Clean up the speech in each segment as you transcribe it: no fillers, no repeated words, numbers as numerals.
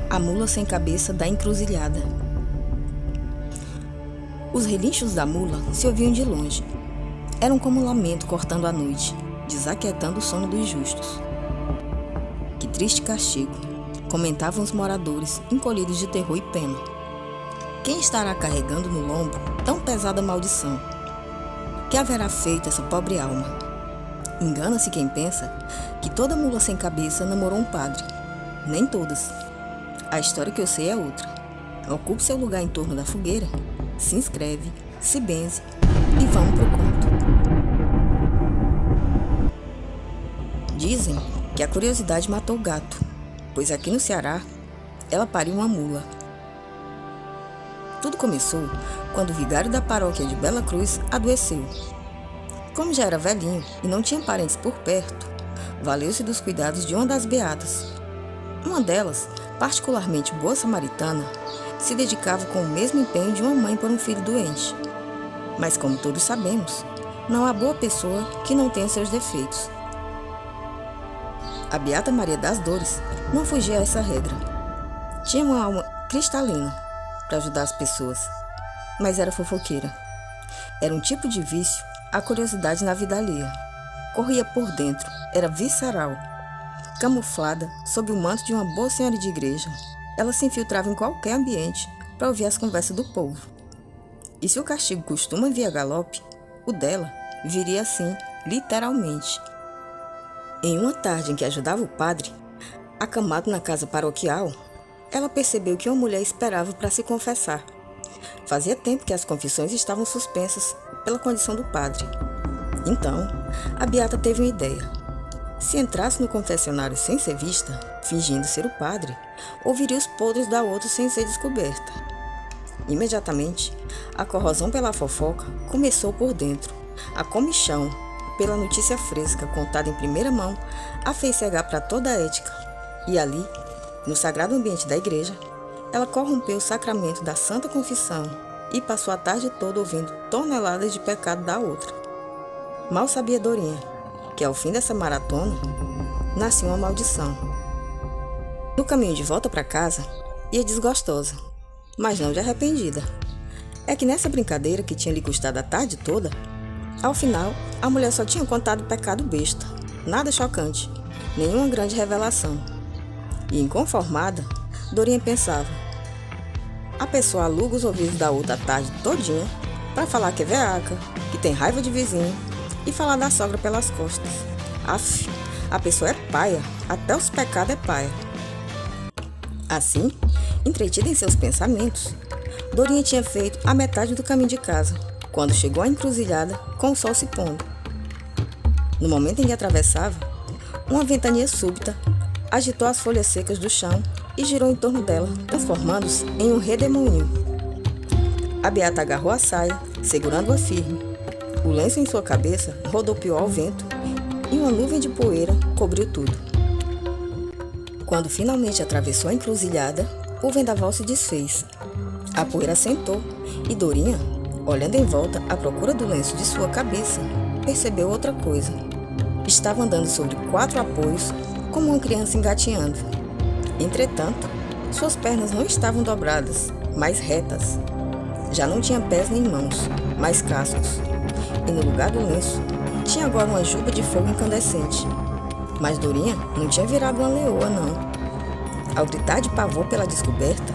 A mula sem cabeça da encruzilhada. Os relinchos da mula se ouviam de longe. Eram como um lamento cortando a noite, desaquietando o sono dos justos. Que triste castigo, comentavam os moradores, encolhidos de terror e pena. Quem estará carregando no lombo tão pesada maldição? Que haverá feito essa pobre alma? Engana-se quem pensa que toda mula sem cabeça namorou um padre. Nem todas. A história que eu sei é outra. Ocupe seu lugar em torno da fogueira, se inscreve, se benze e vamos pro conto. Dizem que a curiosidade matou o gato, pois aqui no Ceará ela pariu uma mula. Tudo começou quando o vigário da paróquia de Bela Cruz adoeceu. Como já era velhinho e não tinha parentes por perto, valeu-se dos cuidados de uma das beatas. Uma delas, particularmente boa samaritana, se dedicava com o mesmo empenho de uma mãe por um filho doente. Mas como todos sabemos, não há boa pessoa que não tenha seus defeitos. A Beata Maria das Dores não fugia a essa regra. Tinha uma alma cristalina para ajudar as pessoas, mas era fofoqueira. Era um tipo de vício, a curiosidade na vida alheia. Corria por dentro, era visceral. Camuflada sob o manto de uma boa senhora de igreja, ela se infiltrava em qualquer ambiente para ouvir as conversas do povo. E se o castigo costuma vir a galope, o dela viria assim, literalmente. Em uma tarde em que ajudava o padre, acamado na casa paroquial, ela percebeu que uma mulher esperava para se confessar. Fazia tempo que as confissões estavam suspensas pela condição do padre. Então, a beata teve uma ideia. Se entrasse no confessionário sem ser vista, fingindo ser o padre, ouviria os podres da outra sem ser descoberta. Imediatamente, a corrosão pela fofoca começou por dentro. A comichão, pela notícia fresca contada em primeira mão, a fez cegar para toda a ética. E ali, no sagrado ambiente da igreja, ela corrompeu o sacramento da Santa Confissão e passou a tarde toda ouvindo toneladas de pecado da outra. Mal sabia Dorinha que ao fim dessa maratona, nascia uma maldição. No caminho de volta para casa, ia desgostosa, mas não de arrependida. É que nessa brincadeira que tinha lhe custado a tarde toda, ao final, a mulher só tinha contado pecado besta, nada chocante, nenhuma grande revelação. E inconformada, Dorinha pensava: a pessoa aluga os ouvidos da outra a tarde todinha para falar que é veaca, que tem raiva de vizinho e falar da sogra pelas costas. Aff, a pessoa é paia, até os pecados é paia. Assim, entretida em seus pensamentos, Dorinha tinha feito a metade do caminho de casa, quando chegou à encruzilhada com o sol se pondo. No momento em que atravessava, uma ventania súbita agitou as folhas secas do chão e girou em torno dela, transformando-se em um redemoinho. A beata agarrou a saia, segurando-a firme. O lenço em sua cabeça rodopiou ao vento e uma nuvem de poeira cobriu tudo. Quando finalmente atravessou a encruzilhada, o vendaval se desfez. A poeira assentou e Dorinha, olhando em volta à procura do lenço de sua cabeça, percebeu outra coisa. Estava andando sobre 4 apoios, como uma criança engatinhando. Entretanto, suas pernas não estavam dobradas, mas retas. Já não tinha pés nem mãos, mas cascos. E no lugar do lenço, tinha agora uma juba de fogo incandescente. Mas Dorinha não tinha virado uma leoa, não. Ao gritar de pavor pela descoberta,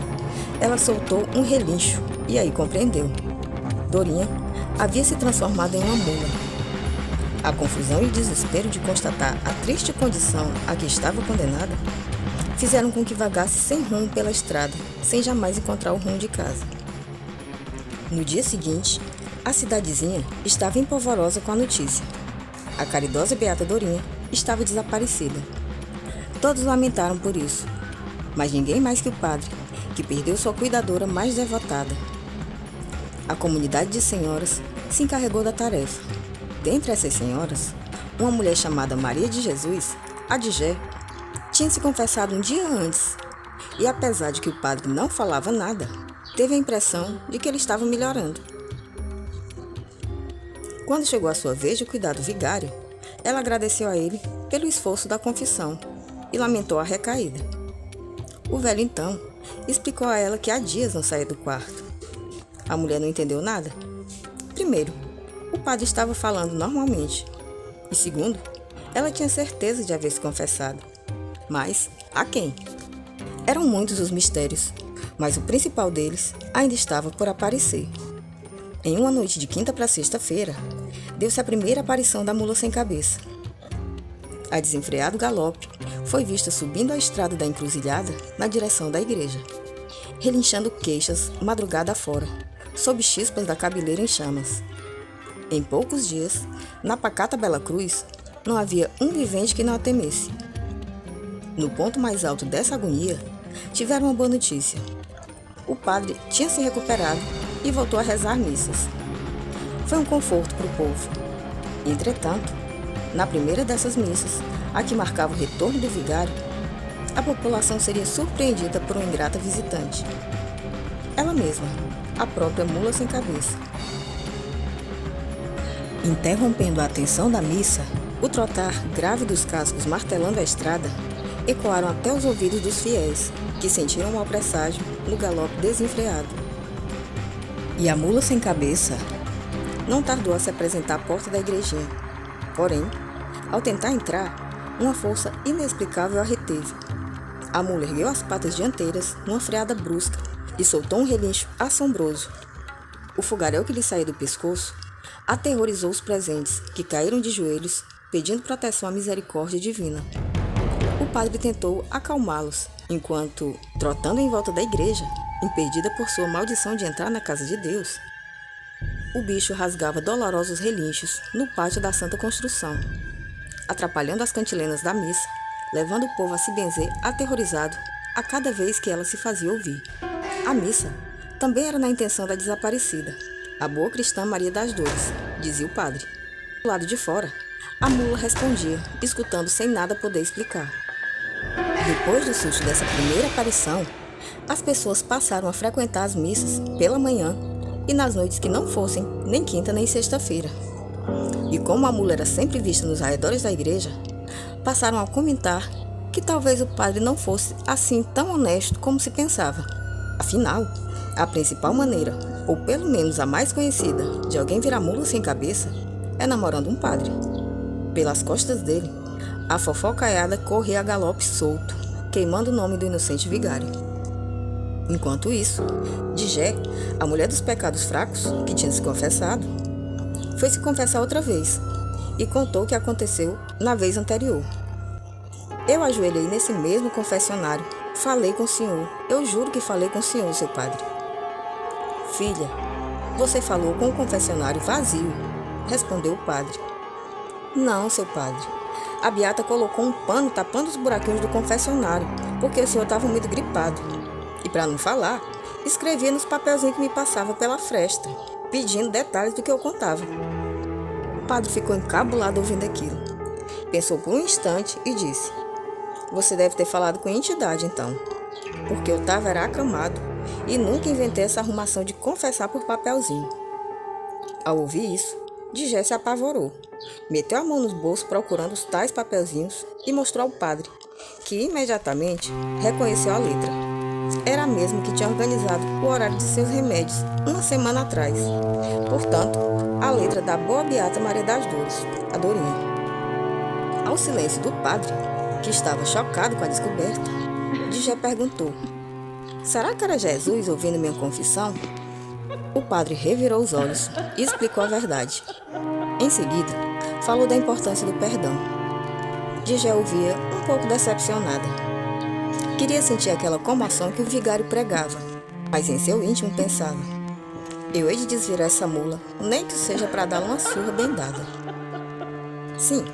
ela soltou um relincho e aí compreendeu. Dorinha havia se transformado em uma mula. A confusão e o desespero de constatar a triste condição a que estava condenada fizeram com que vagasse sem rumo pela estrada, sem jamais encontrar o rumo de casa. No dia seguinte, a cidadezinha estava empolvorosa com a notícia. A caridosa beata Dorinha estava desaparecida. Todos lamentaram por isso, mas ninguém mais que o padre, que perdeu sua cuidadora mais devotada. A comunidade de senhoras se encarregou da tarefa. Dentre essas senhoras, uma mulher chamada Maria de Jesus, a de Gé, tinha se confessado um dia antes, e apesar de que o padre não falava nada, teve a impressão de que ele estava melhorando. Quando chegou a sua vez de cuidar do vigário, ela agradeceu a ele pelo esforço da confissão e lamentou a recaída. O velho então explicou a ela que há dias não saía do quarto. A mulher não entendeu nada. Primeiro, o padre estava falando normalmente. E segundo, ela tinha certeza de haver se confessado. Mas a quem? Eram muitos os mistérios, mas o principal deles ainda estava por aparecer. Em uma noite de quinta para sexta-feira, deu-se a primeira aparição da mula sem cabeça. A desenfreado galope foi vista subindo a estrada da encruzilhada na direção da igreja, relinchando queixas madrugada afora, sob chispas da cabeleira em chamas. Em poucos dias, na pacata Bela Cruz, não havia um vivente que não a temesse. No ponto mais alto dessa agonia, tiveram uma boa notícia. O padre tinha se recuperado e voltou a rezar missas. Foi um conforto para o povo. Entretanto, na primeira dessas missas, a que marcava o retorno do vigário, a população seria surpreendida por uma ingrata visitante. Ela mesma, a própria mula sem cabeça. Interrompendo a atenção da missa, o trotar grave dos cascos martelando a estrada ecoaram até os ouvidos dos fiéis, que sentiram um mau presságio no galope desenfreado. E a mula sem cabeça não tardou a se apresentar à porta da igrejinha. Porém, ao tentar entrar, uma força inexplicável a reteve. A mula ergueu as patas dianteiras numa freada brusca e soltou um relincho assombroso. O fogaréu que lhe saía do pescoço aterrorizou os presentes, que caíram de joelhos, pedindo proteção à misericórdia divina. O padre tentou acalmá-los, enquanto, trotando em volta da igreja, impedida por sua maldição de entrar na casa de Deus, o bicho rasgava dolorosos relinchos no pátio da Santa Construção, atrapalhando as cantilenas da missa, levando o povo a se benzer aterrorizado a cada vez que ela se fazia ouvir. A missa também era na intenção da desaparecida, a boa cristã Maria das Dores, dizia o padre. Do lado de fora, a mula respondia, escutando sem nada poder explicar. Depois do susto dessa primeira aparição, as pessoas passaram a frequentar as missas pela manhã e nas noites que não fossem nem quinta nem sexta-feira. E como a mula era sempre vista nos arredores da igreja, passaram a comentar que talvez o padre não fosse assim tão honesto como se pensava. Afinal, a principal maneira, ou pelo menos a mais conhecida, de alguém virar mula sem cabeça é namorando um padre. Pelas costas dele, a fofocaiada corria a galope solto, queimando o nome do inocente vigário. Enquanto isso, Digé, a mulher dos pecados fracos, que tinha se confessado, foi se confessar outra vez e contou o que aconteceu na vez anterior. Eu ajoelhei nesse mesmo confessionário, falei com o senhor, eu juro que falei com o senhor, seu padre. Filha, você falou com o confessionário vazio, respondeu o padre. Não, seu padre. A beata colocou um pano tapando os buraquinhos do confessionário, porque o senhor estava muito gripado. E para não falar, escrevia nos papelzinhos que me passava pela fresta, pedindo detalhes do que eu contava. O padre ficou encabulado ouvindo aquilo. Pensou por um instante e disse: você deve ter falado com entidade, então, porque eu estava acamado e nunca inventei essa arrumação de confessar por papelzinho. Ao ouvir isso, Digé se apavorou, meteu a mão nos bolsos procurando os tais papelzinhos e mostrou ao padre, que imediatamente reconheceu a letra. Era a mesma que tinha organizado o horário de seus remédios uma semana atrás. Portanto, a letra da boa beata Maria das Dores, a Dorinha. Ao silêncio do padre, que estava chocado com a descoberta, Digé perguntou: será que era Jesus ouvindo minha confissão? O padre revirou os olhos e explicou a verdade. Em seguida, falou da importância do perdão. Digé ouvia um pouco decepcionada. Queria sentir aquela comoção que o vigário pregava, mas em seu íntimo pensava: eu hei de desvirar essa mula, nem que seja para dar uma surra bem dada. Sim,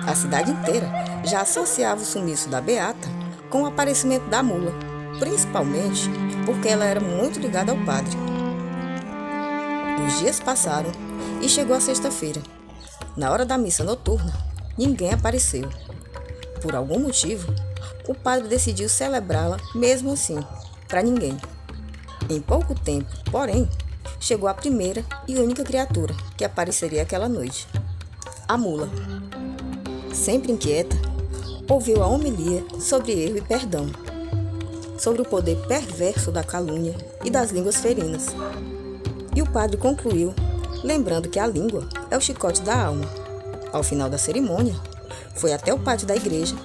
a cidade inteira já associava o sumiço da beata com o aparecimento da mula, principalmente porque ela era muito ligada ao padre. Os dias passaram e chegou a sexta-feira. Na hora da missa noturna, ninguém apareceu. Por algum motivo, o padre decidiu celebrá-la mesmo assim, para ninguém. Em pouco tempo, porém, chegou a primeira e única criatura que apareceria aquela noite: a mula. Sempre inquieta, ouviu a homilia sobre erro e perdão. sobre o poder perverso da calúnia e das línguas ferinas. E o padre concluiu, lembrando que a língua é o chicote da alma. Ao final da cerimônia, foi até o pátio da igreja,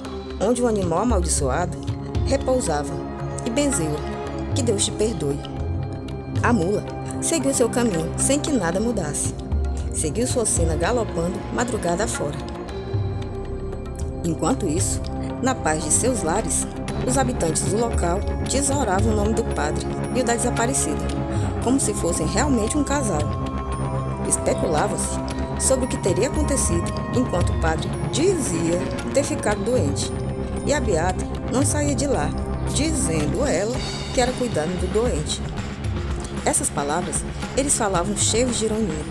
onde o animal amaldiçoado repousava, e benzeu-a, que Deus te perdoe. A mula seguiu seu caminho sem que nada mudasse. Seguiu sua sina galopando madrugada afora. Enquanto isso, na paz de seus lares, os habitantes do local tesouravam o nome do padre e o da desaparecida, como se fossem realmente um casal. Especulava-se sobre o que teria acontecido enquanto o padre dizia ter ficado doente, e a beata não saía de lá, dizendo ela que era cuidando do doente. Essas palavras eles falavam cheios de ironia.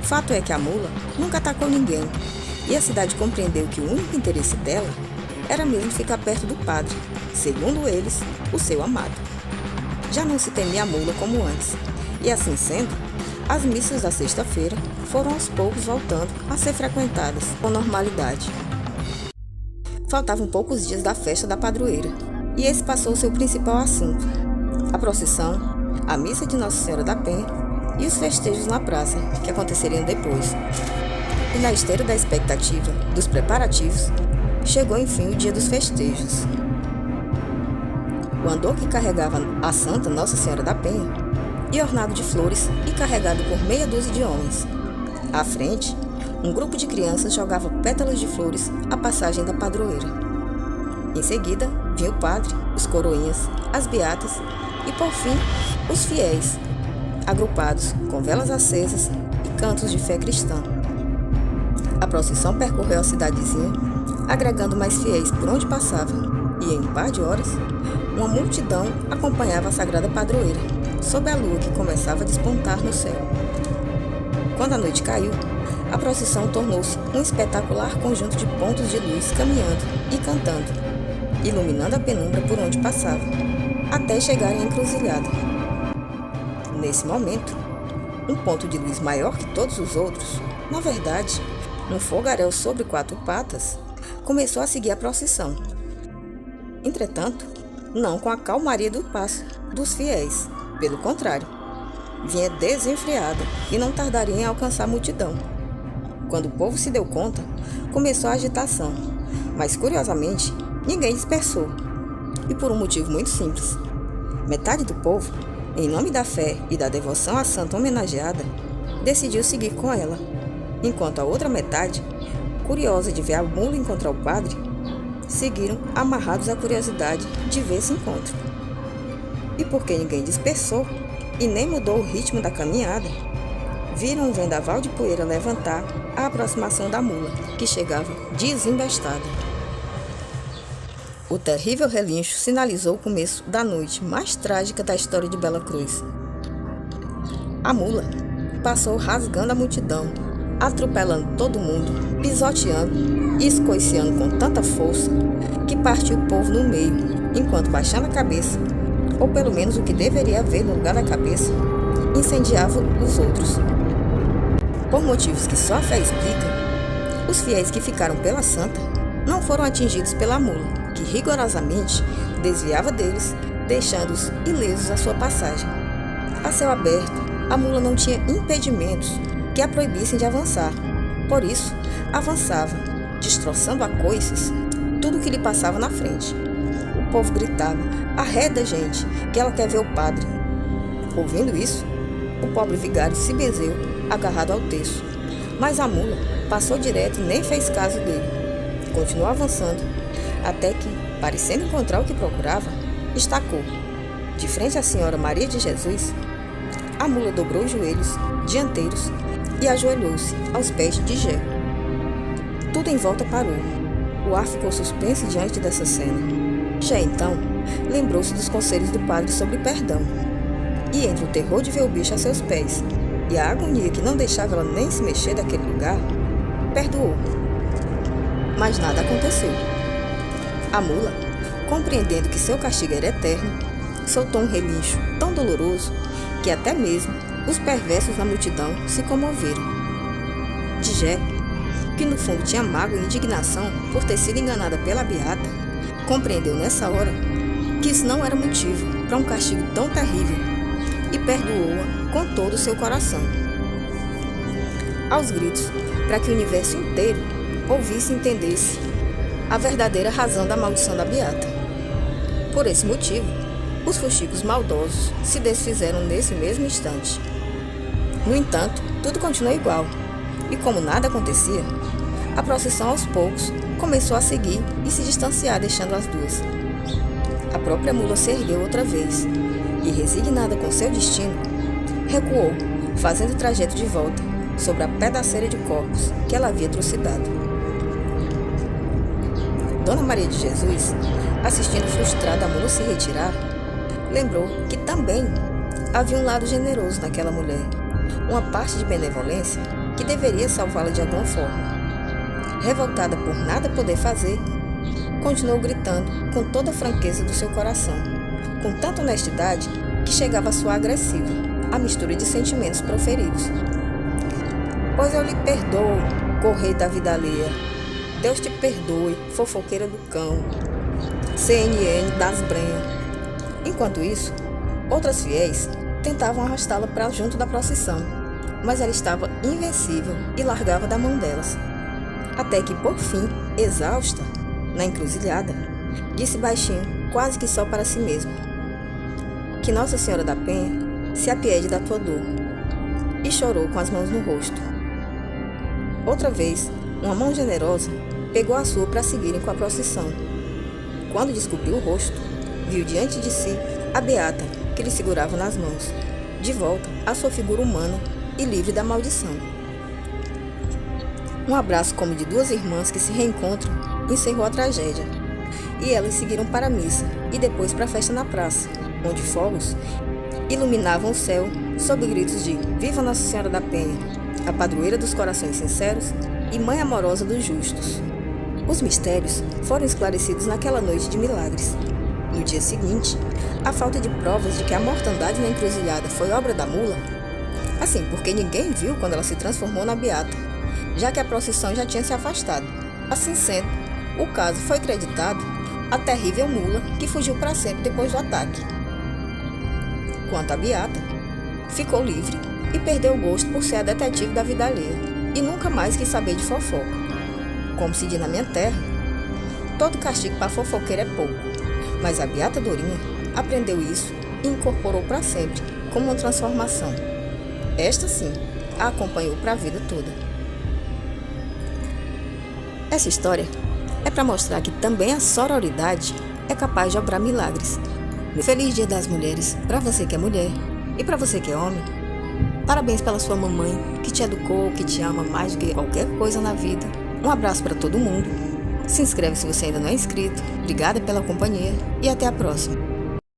Fato é que a mula nunca atacou ninguém, e a cidade compreendeu que o único interesse dela era mesmo ficar perto do padre, segundo eles, o seu amado. Já não se temia a mula como antes, e assim sendo, as missas da sexta-feira foram aos poucos voltando a ser frequentadas com normalidade. Faltavam poucos dias da festa da padroeira, e esse passou seu principal assunto: a procissão, a missa de Nossa Senhora da Penha e os festejos na praça, que aconteceriam depois. E na esteira da expectativa dos preparativos, chegou enfim o dia dos festejos. O andor que carregava a Santa Nossa Senhora da Penha, e ornado de flores e carregado por meia dúzia de homens. À frente, um grupo de crianças jogava pétalas de flores à passagem da padroeira. Em seguida, vinha o padre, os coroinhas, as beatas e, por fim, os fiéis, agrupados com velas acesas e cantos de fé cristã. A procissão percorreu a cidadezinha, agregando mais fiéis por onde passava, e em um par de horas, uma multidão acompanhava a sagrada padroeira, sob a lua que começava a despontar no céu. Quando a noite caiu, a procissão tornou-se um espetacular conjunto de pontos de luz caminhando e cantando, iluminando a penumbra por onde passava, até chegarem à encruzilhada. Nesse momento, um ponto de luz maior que todos os outros, na verdade, um fogaréu sobre 4 patas, começou a seguir a procissão. Entretanto, não com a calmaria do passo dos fiéis, pelo contrário, vinha desenfreada e não tardaria em alcançar a multidão. Quando o povo se deu conta, começou a agitação, mas curiosamente, ninguém dispersou, e por um motivo muito simples. Metade do povo, em nome da fé e da devoção à santa homenageada, decidiu seguir com ela, enquanto a outra metade, curiosa de ver a mula encontrar o padre, seguiram amarrados à curiosidade de ver esse encontro. E porque ninguém dispersou e nem mudou o ritmo da caminhada, viram um vendaval de poeira levantar a aproximação da mula, que chegava desembestada. O terrível relincho sinalizou o começo da noite mais trágica da história de Bela Cruz. A mula passou rasgando a multidão, atropelando todo mundo, pisoteando e escoiciando com tanta força que partiu o povo no meio, enquanto baixando a cabeça, ou pelo menos o que deveria haver no lugar da cabeça, incendiava os outros. Por motivos que só a fé explica, os fiéis que ficaram pela santa não foram atingidos pela mula, que rigorosamente desviava deles, deixando-os ilesos à sua passagem. A céu aberto, a mula não tinha impedimentos que a proibissem de avançar. Por isso, avançava, destroçando a coices tudo o que lhe passava na frente. O povo gritava: "Arreda, gente, que ela quer ver o padre." Ouvindo isso, o pobre vigário se benzeu, agarrado ao terço. Mas a mula passou direto e nem fez caso dele. Continuou avançando, até que, parecendo encontrar o que procurava, estacou. De frente à Senhora Maria de Jesus, a mula dobrou os joelhos dianteiros e ajoelhou-se aos pés de Gé. Tudo em volta parou. O ar ficou suspenso diante dessa cena. Gé, então, lembrou-se dos conselhos do padre sobre perdão. E entre o terror de ver o bicho a seus pés e a agonia que não deixava ela nem se mexer daquele lugar, perdoou. Mas nada aconteceu. A mula, compreendendo que seu castigo era eterno, soltou um relincho tão doloroso que até mesmo os perversos na multidão se comoveram. Gé, que no fundo tinha mágoa e indignação por ter sido enganada pela beata, compreendeu nessa hora que isso não era motivo para um castigo tão terrível e perdoou-a com todo o seu coração. Aos gritos, para que o universo inteiro ouvisse e entendesse a verdadeira razão da maldição da beata. Por esse motivo, os fuxicos maldosos se desfizeram nesse mesmo instante. No entanto, tudo continuou igual, e como nada acontecia, a procissão aos poucos começou a seguir e se distanciar, deixando as duas. A própria mula se ergueu outra vez, e resignada com seu destino, recuou, fazendo o trajeto de volta sobre a pedaceira de corpos que ela havia trucidado. Dona Maria de Jesus, assistindo frustrada a mula se retirar, lembrou que também havia um lado generoso naquela mulher, uma parte de benevolência que deveria salvá-la de alguma forma. Revoltada por nada poder fazer, continuou gritando com toda a franqueza do seu coração, com tanta honestidade que chegava a soar agressiva, a mistura de sentimentos proferidos. Pois eu lhe perdoo, correio da vida alheia. Deus te perdoe, fofoqueira do cão. CNN das brenhas. Enquanto isso, outras fiéis tentavam arrastá-la para junto da procissão, mas ela estava invencível e largava da mão delas. Até que, por fim, exausta, na encruzilhada, disse baixinho, quase que só para si mesma: que Nossa Senhora da Penha se apiede da tua dor. E chorou com as mãos no rosto. Outra vez, uma mão generosa pegou a sua para seguirem com a procissão. Quando descobriu o rosto, viu diante de si a beata que lhe segurava nas mãos, de volta à sua figura humana e livre da maldição. Um abraço como de duas irmãs que se reencontram encerrou a tragédia, e elas seguiram para a missa e depois para a festa na praça, onde fogos iluminavam o céu sob gritos de Viva Nossa Senhora da Penha, a padroeira dos corações sinceros e mãe amorosa dos justos. Os mistérios foram esclarecidos naquela noite de milagres. No dia seguinte, a falta de provas de que a mortandade na encruzilhada foi obra da mula, assim, porque ninguém viu quando ela se transformou na beata, já que a procissão já tinha se afastado. Assim sendo, o caso foi creditado à terrível mula que fugiu para sempre depois do ataque. Quanto à beata, ficou livre e perdeu o gosto por ser a detetive da vida alheia e nunca mais quis saber de fofoca. Como se diz na minha terra, todo castigo para fofoqueiro é pouco, mas a beata Dorinha aprendeu isso e incorporou para sempre como uma transformação. Esta sim a acompanhou para a vida toda. Essa história é para mostrar que também a sororidade é capaz de obrar milagres. Feliz Dia das Mulheres para você que é mulher e para você que é homem. Parabéns pela sua mamãe que te educou, que te ama mais do que qualquer coisa na vida. Um abraço para todo mundo. Se inscreve se você ainda não é inscrito. Obrigada pela companhia e até a próxima.